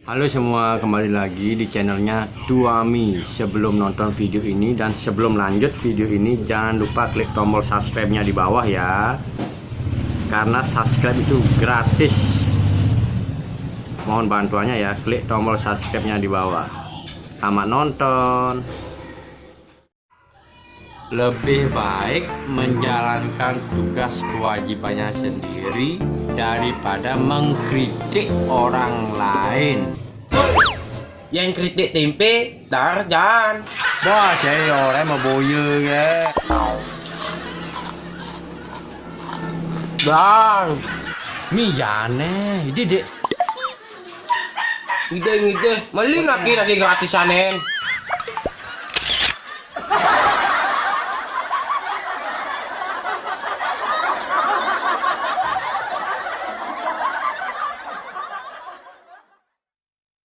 Halo semua, kembali lagi di channelnya Duami. Sebelum nonton video ini dan sebelum lanjut video ini, jangan lupa klik tombol subscribe-nya di bawah ya, karena subscribe itu gratis. Mohon bantuannya ya, klik tombol subscribe-nya di bawah. Selamat nonton. Lebih baik menjalankan tugas kewajibannya sendiri daripada mengkritik orang lain. Yang kritik tempe, dar jangan. Wah, saya orang mau boya ke. Bang, Mi jane, ide dek. ide, maling lagi gratisanen.